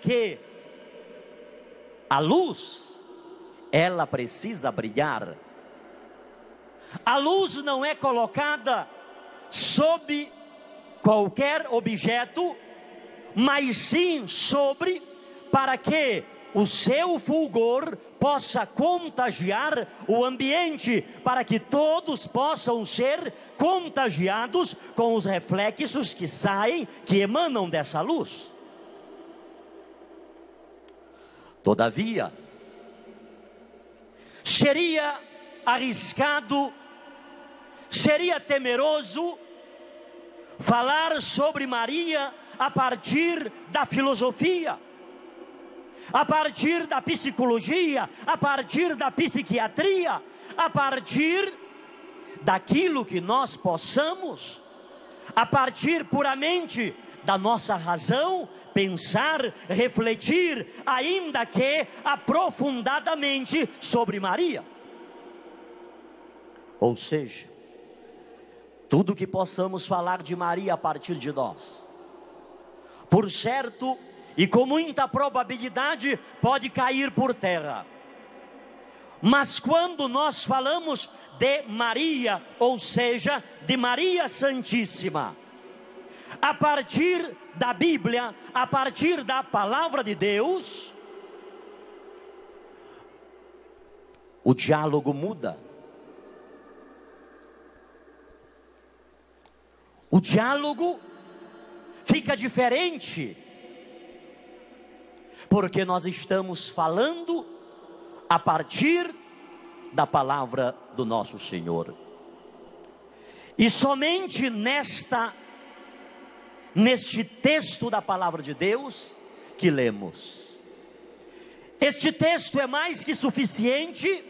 que a luz, ela precisa brilhar. A luz não é colocada sob qualquer objeto, mas sim sobre, para que o seu fulgor possa contagiar o ambiente, para que todos possam ser contagiados com os reflexos que saem, que emanam dessa luz. Todavia, seria arriscado, seria temeroso falar sobre Maria a partir da filosofia, a partir da psicologia, a partir da psiquiatria, a partir daquilo que nós possamos, a partir puramente da nossa razão, pensar, refletir, ainda que aprofundadamente sobre Maria. Ou seja, tudo que possamos falar de Maria a partir de nós, por certo e com muita probabilidade, pode cair por terra. Mas quando nós falamos de Maria, ou seja, de Maria Santíssima, a partir da Bíblia, a partir da palavra de Deus, o diálogo muda. O diálogo fica diferente, porque nós estamos falando a partir da palavra do nosso Senhor. E somente neste texto da palavra de Deus que lemos. Este texto é mais que suficiente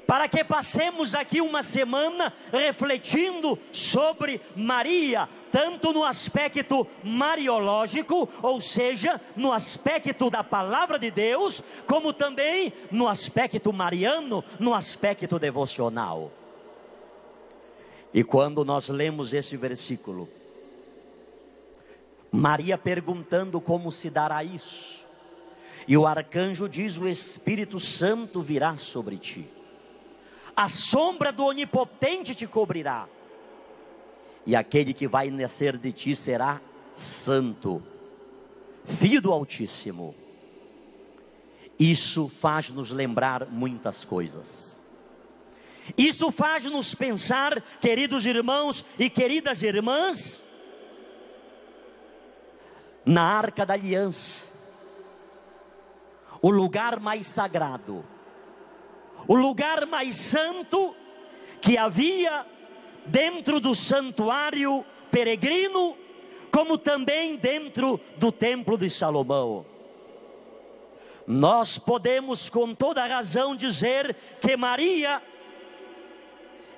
para que passemos aqui uma semana refletindo sobre Maria, tanto no aspecto mariológico, ou seja, no aspecto da palavra de Deus, como também no aspecto mariano, no aspecto devocional. E quando nós lemos esse versículo, Maria perguntando como se dará isso, e o arcanjo diz: o Espírito Santo virá sobre ti, a sombra do Onipotente te cobrirá, e aquele que vai nascer de ti será santo, filho do Altíssimo. Isso faz nos lembrar muitas coisas. Isso faz nos pensar, queridos irmãos e queridas irmãs, na Arca da Aliança, o lugar mais sagrado, o lugar mais santo que havia dentro do santuário peregrino, como também dentro do templo de Salomão. Nós podemos com toda razão dizer que Maria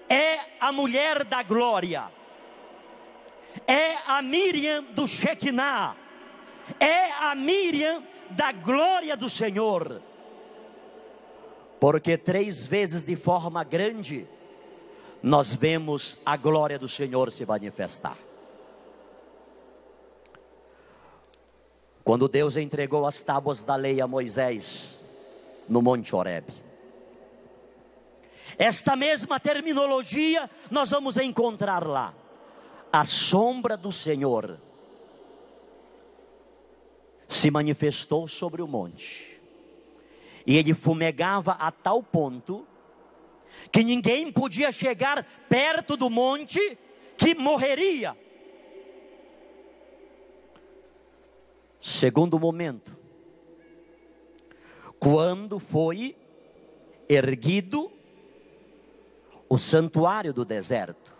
é a mulher da glória, é a Míriam do Shekinah, é a Míriam da glória do Senhor, porque 3 vezes de forma grande nós vemos a glória do Senhor se manifestar. Quando Deus entregou as tábuas da lei a Moisés no Monte Horebe, esta mesma terminologia nós vamos encontrar lá. A sombra do Senhor se manifestou sobre o monte, e ele fumegava a tal ponto que ninguém podia chegar perto do monte, que morreria. Segundo momento, quando foi erguido o santuário do deserto,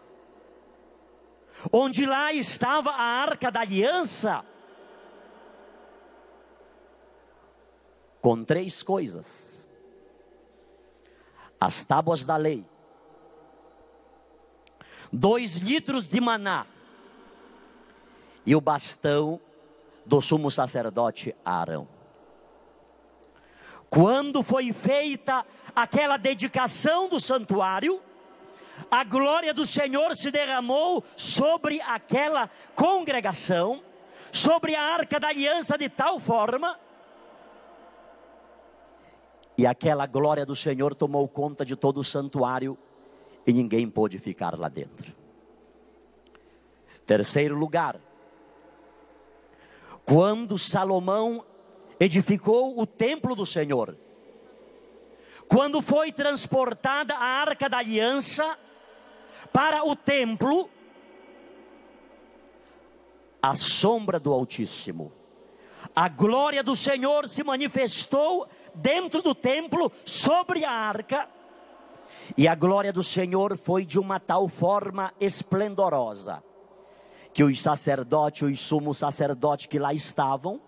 onde lá estava a Arca da Aliança, com 3 coisas: as tábuas da lei, 2 litros de maná e o bastão do sumo sacerdote Arão. Quando foi feita aquela dedicação do santuário, a glória do Senhor se derramou sobre aquela congregação, sobre a arca da aliança de tal forma, e aquela glória do Senhor tomou conta de todo o santuário, e ninguém pôde ficar lá dentro. Terceiro lugar, quando Salomão edificou o templo do Senhor, quando foi transportada a arca da aliança para o templo, a sombra do Altíssimo, a glória do Senhor se manifestou dentro do templo sobre a arca, e a glória do Senhor foi de uma tal forma esplendorosa, que os sacerdotes, os sumos sacerdotes que lá estavam,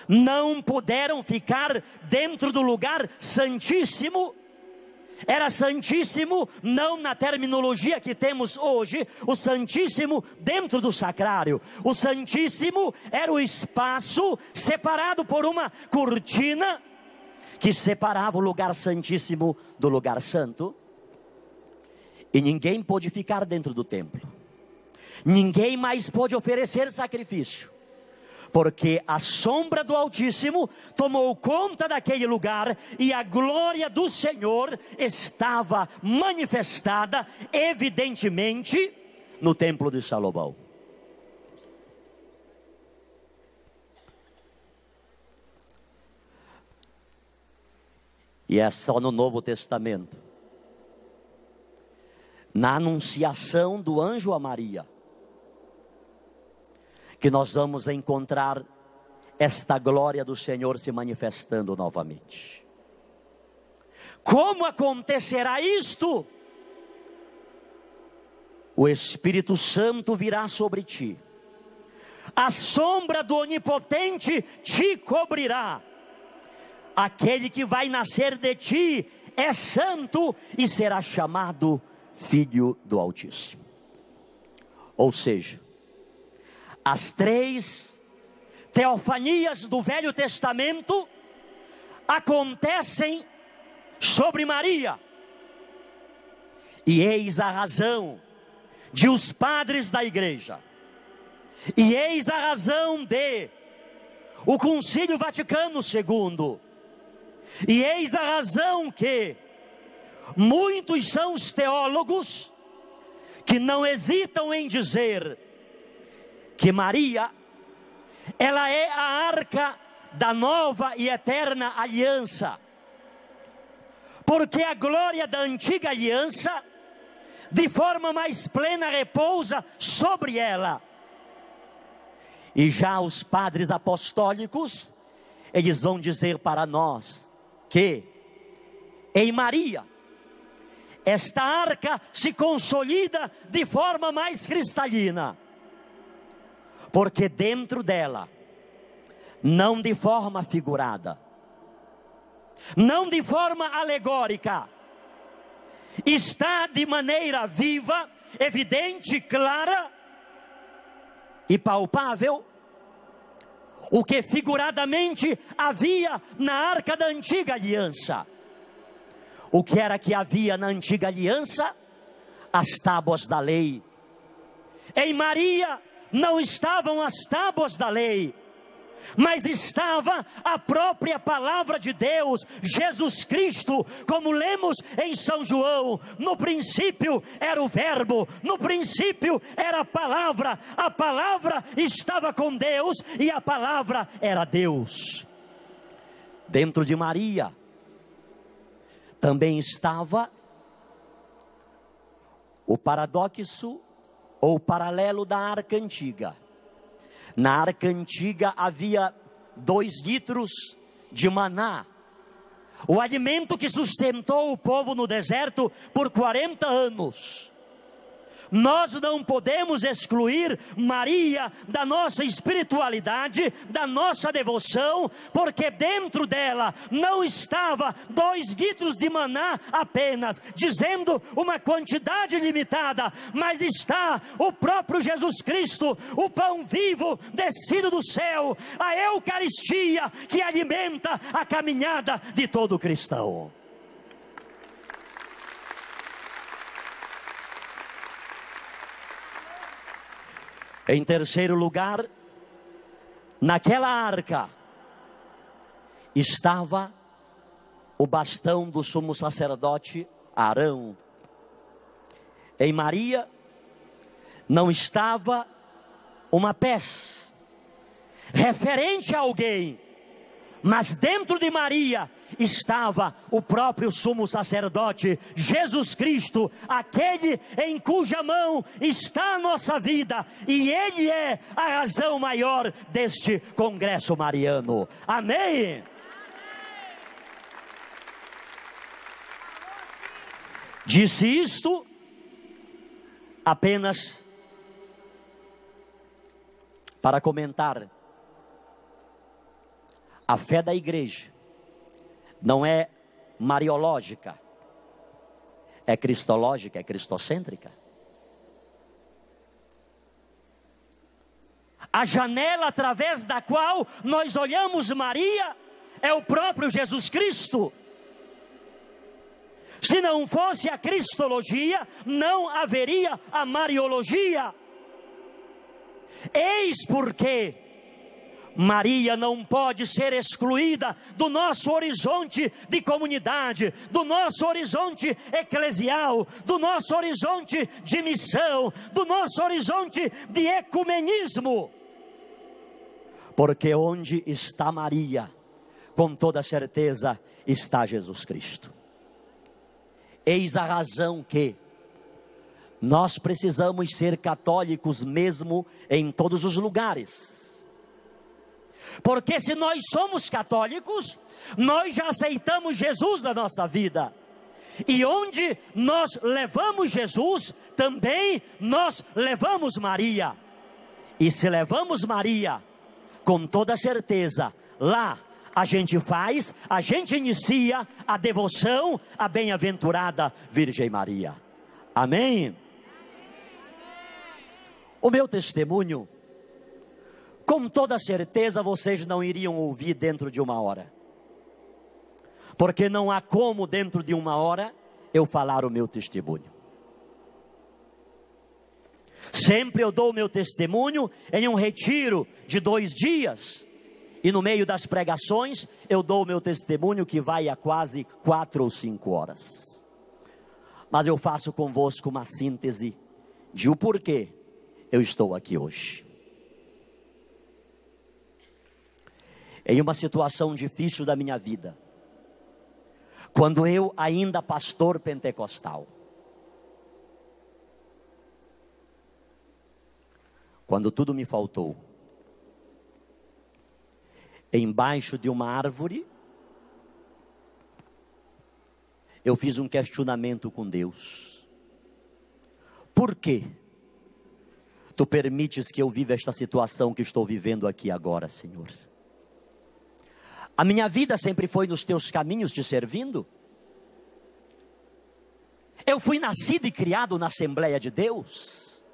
não puderam ficar dentro do lugar santíssimo. Era santíssimo, não na terminologia que temos hoje, o santíssimo dentro do sacrário. O santíssimo era o espaço separado por uma cortina, que separava o lugar santíssimo do lugar santo. E ninguém pôde ficar dentro do templo. Ninguém mais pôde oferecer sacrifício, porque a sombra do Altíssimo tomou conta daquele lugar, e a glória do Senhor estava manifestada evidentemente no templo de Salomão. E é só no Novo Testamento, na anunciação do anjo a Maria, que nós vamos encontrar esta glória do Senhor se manifestando novamente. Como acontecerá isto? O Espírito Santo virá sobre ti, a sombra do Onipotente te cobrirá, aquele que vai nascer de ti é santo e será chamado Filho do Altíssimo. Ou seja, as três teofanias do Velho Testamento acontecem sobre Maria. E eis a razão de os padres da igreja, e eis a razão de o Concílio Vaticano II, e eis a razão que muitos são os teólogos que não hesitam em dizer que Maria, ela é a arca da nova e eterna aliança, porque a glória da antiga aliança, de forma mais plena, repousa sobre ela. E já os padres apostólicos, eles vão dizer para nós que em Maria, esta arca se consolida de forma mais cristalina, porque dentro dela, não de forma figurada, não de forma alegórica, está de maneira viva, evidente, clara e palpável o que figuradamente havia na arca da antiga aliança. O que era que havia na antiga aliança? As tábuas da lei. Em Maria não estavam as tábuas da lei, mas estava a própria palavra de Deus, Jesus Cristo, como lemos em São João: no princípio era o verbo, no princípio era a palavra estava com Deus e a palavra era Deus. Dentro de Maria também estava o paradoxo ou paralelo da arca antiga. Na arca antiga havia 2 litros de maná, o alimento que sustentou o povo no deserto por 40 anos. Nós não podemos excluir Maria da nossa espiritualidade, da nossa devoção, porque dentro dela não estava 2 litros de maná apenas, dizendo uma quantidade limitada, mas está o próprio Jesus Cristo, o pão vivo descido do céu, a Eucaristia que alimenta a caminhada de todo cristão. Em terceiro lugar, naquela arca estava o bastão do sumo sacerdote Arão. Em Maria não estava uma peça referente a alguém, mas dentro de Maria estava o próprio sumo sacerdote, Jesus Cristo, aquele em cuja mão está a nossa vida, e Ele é a razão maior deste congresso mariano. Amém? Disse isto apenas para comentar. A fé da igreja não é mariológica, é cristológica, é cristocêntrica. A janela através da qual nós olhamos Maria é o próprio Jesus Cristo. Se não fosse a cristologia, não haveria a mariologia. Eis porque Maria não pode ser excluída do nosso horizonte de comunidade, do nosso horizonte eclesial, do nosso horizonte de missão, do nosso horizonte de ecumenismo. Porque onde está Maria, com toda certeza está Jesus Cristo. Eis a razão que nós precisamos ser católicos mesmo em todos os lugares. Porque se nós somos católicos, nós já aceitamos Jesus na nossa vida. E onde nós levamos Jesus, também nós levamos Maria. E se levamos Maria, com toda certeza, lá a gente inicia a devoção à bem-aventurada Virgem Maria. Amém? O meu testemunho, com toda certeza vocês não iriam ouvir dentro de uma hora. Porque não há como dentro de uma hora eu falar o meu testemunho. Sempre eu dou o meu testemunho em um retiro de 2 dias. E no meio das pregações, eu dou o meu testemunho que vai a quase 4 ou 5 horas. Mas eu faço convosco uma síntese de o porquê eu estou aqui hoje. Em uma situação difícil da minha vida, quando eu ainda pastor pentecostal, quando tudo me faltou, embaixo de uma árvore, eu fiz um questionamento com Deus. Por quê? Tu permites que eu viva esta situação que estou vivendo aqui agora, Senhor? A minha vida sempre foi nos teus caminhos te servindo. Eu fui nascido e criado na Assembleia de Deus.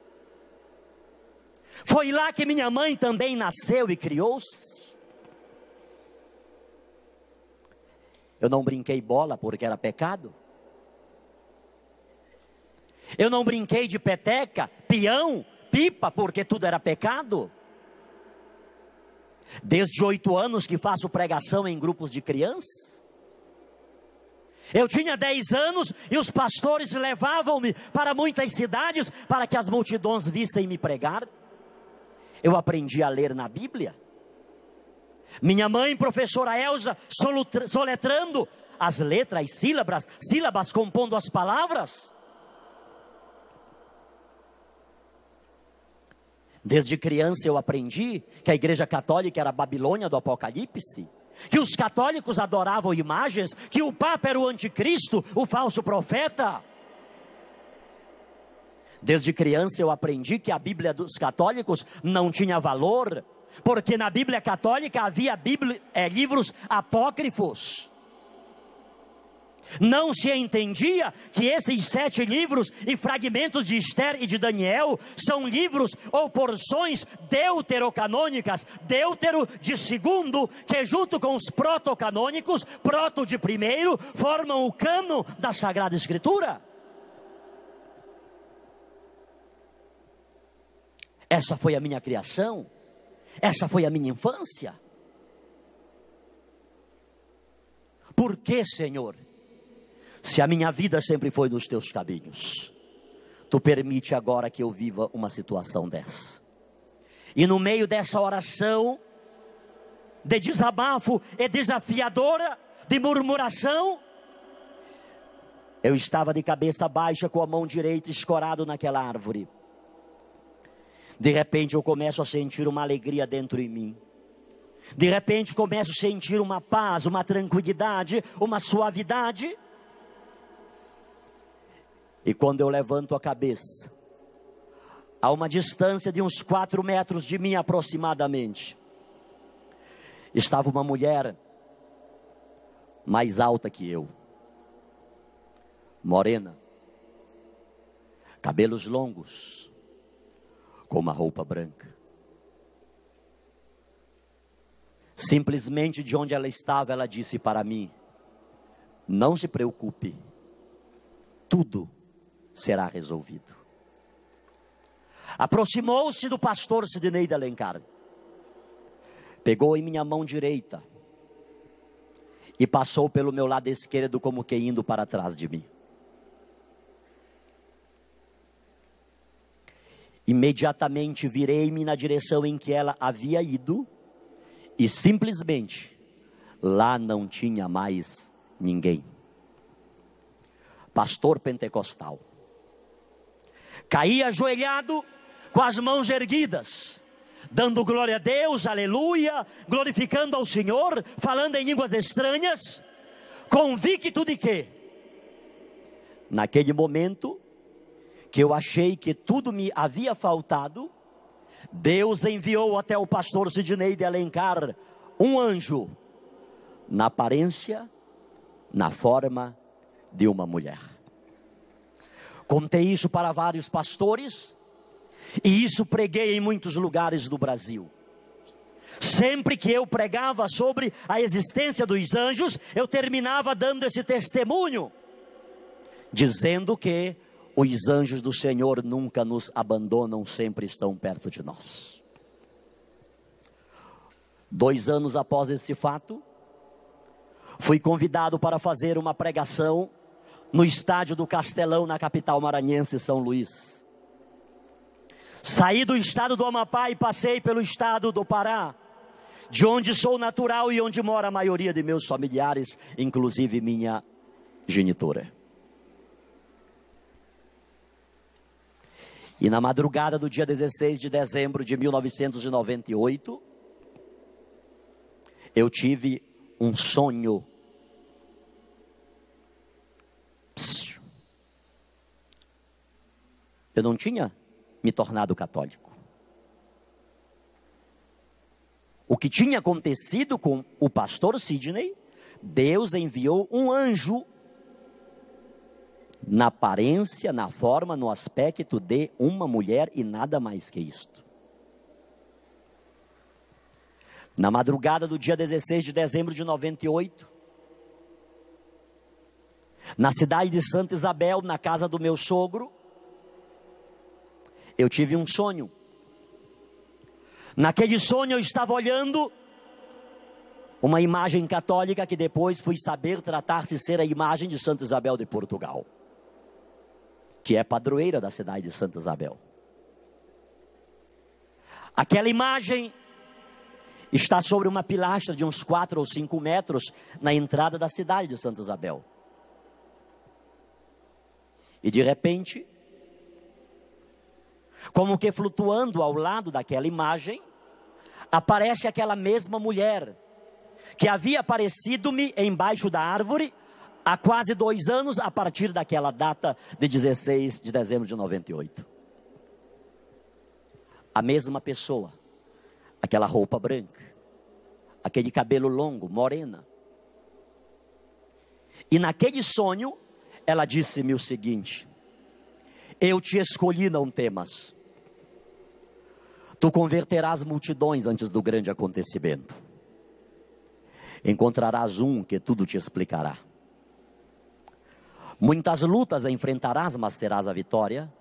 Foi lá que minha mãe também nasceu e criou-se. Eu não brinquei bola porque era pecado. Eu não brinquei de peteca, peão, pipa porque tudo era pecado. Desde 8 anos que faço pregação em grupos de crianças. Eu tinha 10 anos e os pastores levavam-me para muitas cidades para que as multidões vissem me pregar. Eu aprendi a ler na Bíblia. Minha mãe, professora Elza, soletrando as letras, as sílabas, compondo as palavras. Desde criança eu aprendi que a igreja católica era a Babilônia do Apocalipse, que os católicos adoravam imagens, que o Papa era o anticristo, o falso profeta. Desde criança eu aprendi que a Bíblia dos católicos não tinha valor, porque na Bíblia católica havia livros apócrifos. Não se entendia que esses 7 livros e fragmentos de Esther e de Daniel são livros ou porções deuterocanônicas, deutero de segundo, que junto com os protocanônicos, proto de primeiro, formam o cano da Sagrada Escritura. Essa foi a minha criação. Essa foi a minha infância. Por que, Senhor? Se a minha vida sempre foi nos teus caminhos, tu permite agora que eu viva uma situação dessa. E no meio dessa oração de desabafo e desafiadora, de murmuração, eu estava de cabeça baixa, com a mão direita escorado naquela árvore. De repente eu começo a sentir uma alegria dentro de mim. De repente começo a sentir uma paz, uma tranquilidade, uma suavidade. E quando eu levanto a cabeça, a uma distância de uns 4 metros de mim aproximadamente, estava uma mulher mais alta que eu, morena, cabelos longos, com uma roupa branca. Simplesmente de onde ela estava, ela disse para mim: não se preocupe, tudo será resolvido. Aproximou-se do pastor Sidnei de Alencar, pegou em minha mão direita e passou pelo meu lado esquerdo, como que indo para trás de mim. Imediatamente virei-me na direção em que ela havia ido, e simplesmente lá não tinha mais ninguém. Pastor pentecostal. Caí ajoelhado, com as mãos erguidas, dando glória a Deus, aleluia, glorificando ao Senhor, falando em línguas estranhas, convicto de que, naquele momento, que eu achei que tudo me havia faltado, Deus enviou até o pastor Sidnei de Alencar um anjo, na aparência, na forma de uma mulher. Contei isso para vários pastores, e isso preguei em muitos lugares do Brasil. Sempre que eu pregava sobre a existência dos anjos, eu terminava dando esse testemunho, dizendo que os anjos do Senhor nunca nos abandonam, sempre estão perto de nós. 2 anos após esse fato, fui convidado para fazer uma pregação no estádio do Castelão, na capital maranhense, São Luís. Saí do estado do Amapá e passei pelo estado do Pará, de onde sou natural e onde mora a maioria de meus familiares, inclusive minha genitora. E na madrugada do dia 16 de dezembro de 1998, eu tive um sonho. Eu não tinha me tornado católico. O que tinha acontecido com o pastor Sidnei, Deus enviou um anjo, na aparência, na forma, no aspecto de uma mulher, e nada mais que isto. Na madrugada do dia 16 de dezembro de 98, na cidade de Santa Isabel, na casa do meu sogro, eu tive um sonho. Naquele sonho eu estava olhando uma imagem católica, que depois fui saber tratar-se ser a imagem de Santa Isabel de Portugal, que é padroeira da cidade de Santa Isabel. Aquela imagem está sobre uma pilastra de uns 4 ou 5 metros na entrada da cidade de Santa Isabel. E de repente, como que flutuando ao lado daquela imagem, aparece aquela mesma mulher que havia aparecido-me embaixo da árvore há quase 2 anos, a partir daquela data de 16 de dezembro de 98. A mesma pessoa, aquela roupa branca, aquele cabelo longo, morena. E naquele sonho, ela disse-me o seguinte: eu te escolhi, não temas. Tu converterás multidões antes do grande acontecimento. Encontrarás um que tudo te explicará. Muitas lutas enfrentarás, mas terás a vitória.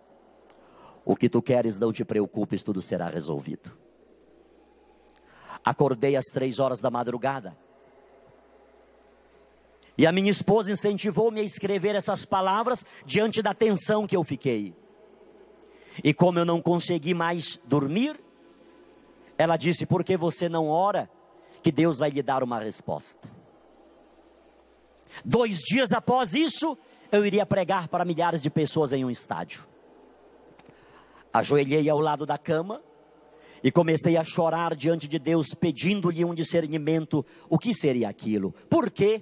O que tu queres, não te preocupes, tudo será resolvido. Acordei às 3 horas da madrugada. E a minha esposa incentivou-me a escrever essas palavras diante da tensão que eu fiquei. E como eu não consegui mais dormir, ela disse: por que você não ora, que Deus vai lhe dar uma resposta. 2 dias após isso, eu iria pregar para milhares de pessoas em um estádio. Ajoelhei ao lado da cama e comecei a chorar diante de Deus, pedindo-lhe um discernimento. O que seria aquilo? Por quê?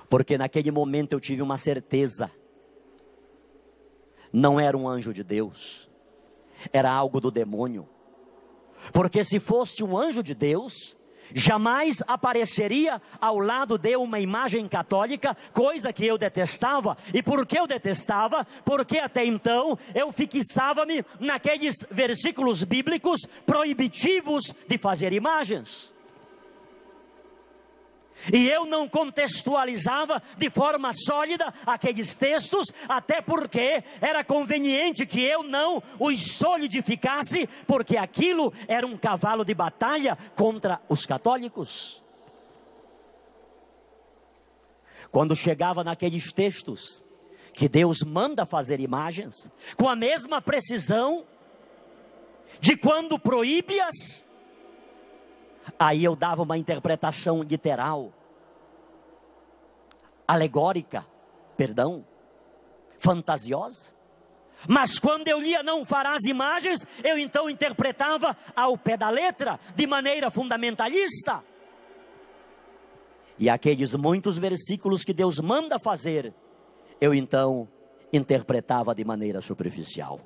Porque naquele momento eu tive uma certeza. Não era um anjo de Deus, era algo do demônio. Porque se fosse um anjo de Deus, jamais apareceria ao lado de uma imagem católica, coisa que eu detestava. E por que eu detestava? Porque até então eu fixava-me naqueles versículos bíblicos proibitivos de fazer imagens. E eu não contextualizava de forma sólida aqueles textos, até porque era conveniente que eu não os solidificasse, porque aquilo era um cavalo de batalha contra os católicos. Quando chegava naqueles textos que Deus manda fazer imagens, com a mesma precisão de quando proíbe-as, aí eu dava uma interpretação literal, alegórica, fantasiosa. Mas quando eu lia não farás imagens, eu então interpretava ao pé da letra, de maneira fundamentalista. E aqueles muitos versículos que Deus manda fazer, eu então interpretava de maneira superficial.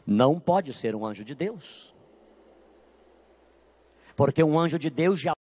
Não pode ser um anjo de Deus. Porque um anjo de Deus já